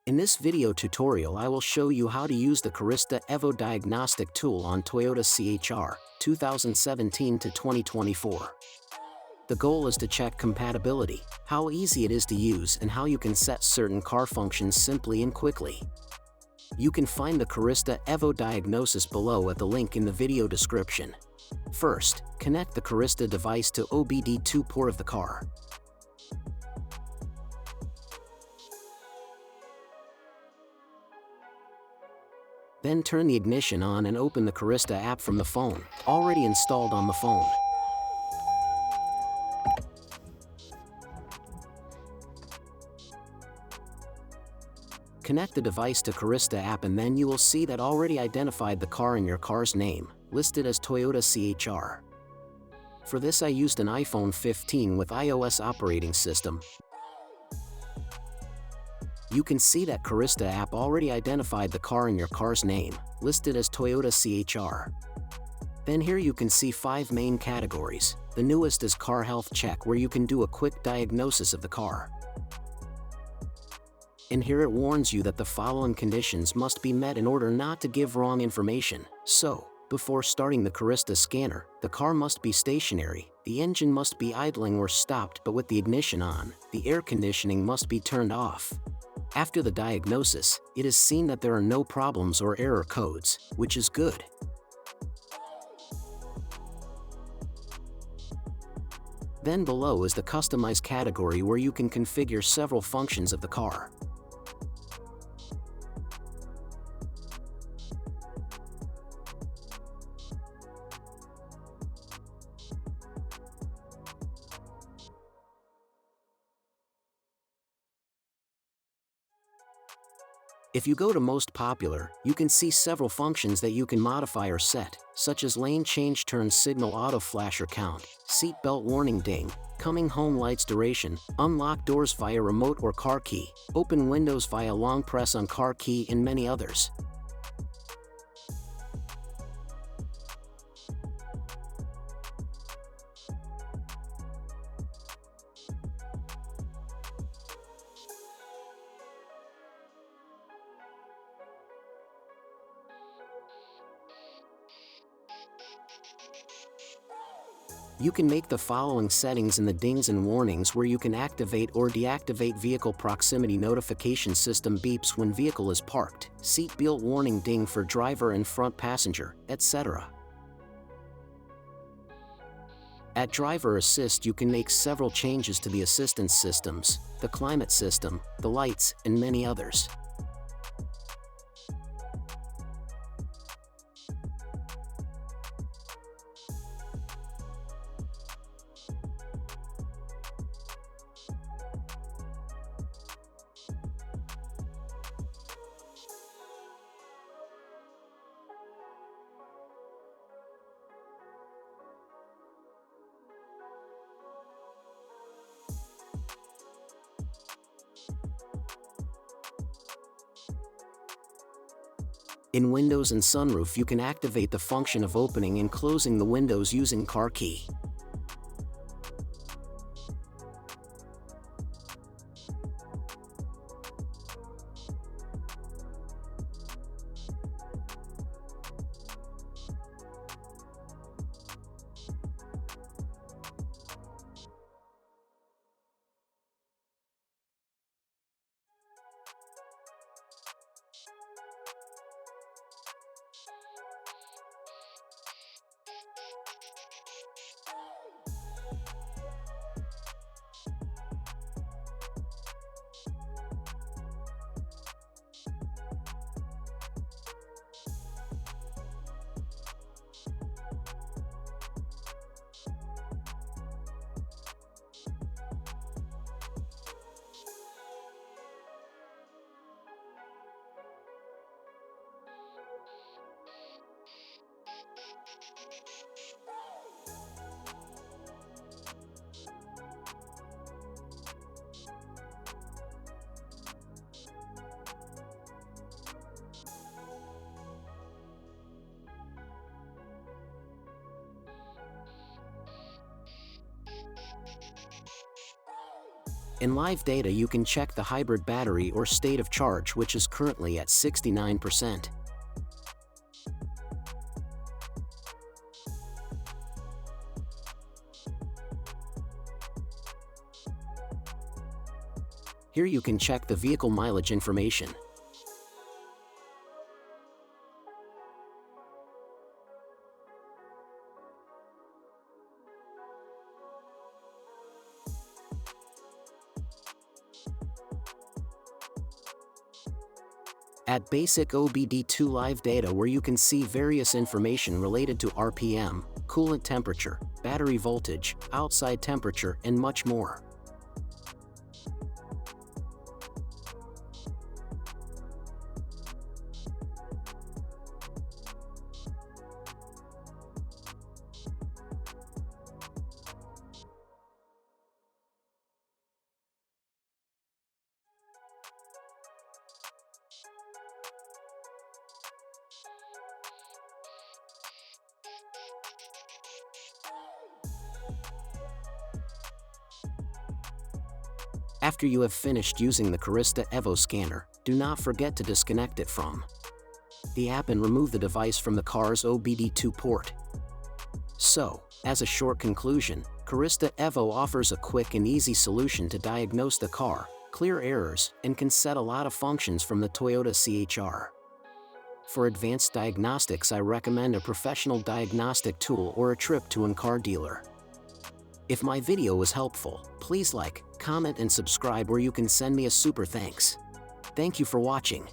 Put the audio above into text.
In this video tutorial I will show you how to use the Carista Evo Diagnostic Tool on Toyota CHR 2017 to 2024. The goal is to check compatibility, how easy it is to use and how you can set certain car functions simply and quickly. You can find the Carista Evo diagnosis below at the link in the video description. First, connect the Carista device to OBD2 port of the car. Then turn the ignition on and open the Carista app from the phone, already installed on the phone. Connect the device to Carista app and then you will see that already identified the car in your car's name, listed as Toyota CHR. For this I used an iPhone 15 with iOS operating system. You can see that Carista app already identified the car in your car's name, listed as Toyota CHR. Then here you can see 5 main categories. The newest is Car Health Check, where you can do a quick diagnosis of the car. And here it warns you that the following conditions must be met in order not to give wrong information. So, before starting the Carista scanner, the car must be stationary, the engine must be idling or stopped but with the ignition on, the air conditioning must be turned off. After the diagnosis, it is seen that there are no problems or error codes, which is good. Then below is the Customize category where you can configure several functions of the car. If you go to Most Popular, you can see several functions that you can modify or set, such as lane change turn signal auto flash or count, seat belt warning ding, coming home lights duration, unlock doors via remote or car key, open windows via long press on car key and many others. You can make the following settings in the dings and warnings where you can activate or deactivate vehicle proximity notification system beeps when vehicle is parked, seat belt warning ding for driver and front passenger, etc. At Driver Assist you can make several changes to the assistance systems, the climate system, the lights, and many others. In Windows and Sunroof you can activate the function of opening and closing the windows using car key. In live data you can check the hybrid battery or state of charge, which is currently at 69%. Here you can check the vehicle mileage information. At basic OBD2 live data, where you can see various information related to RPM, coolant temperature, battery voltage, outside temperature, and much more. After you have finished using the Carista Evo scanner, do not forget to disconnect it from the app and remove the device from the car's OBD2 port. So, as a short conclusion, Carista Evo offers a quick and easy solution to diagnose the car, clear errors, and can set a lot of functions from the Toyota CHR. For advanced diagnostics, I recommend a professional diagnostic tool or a trip to a car dealer. If my video was helpful, please like, comment and subscribe, where you can send me a super thanks. Thank you for watching.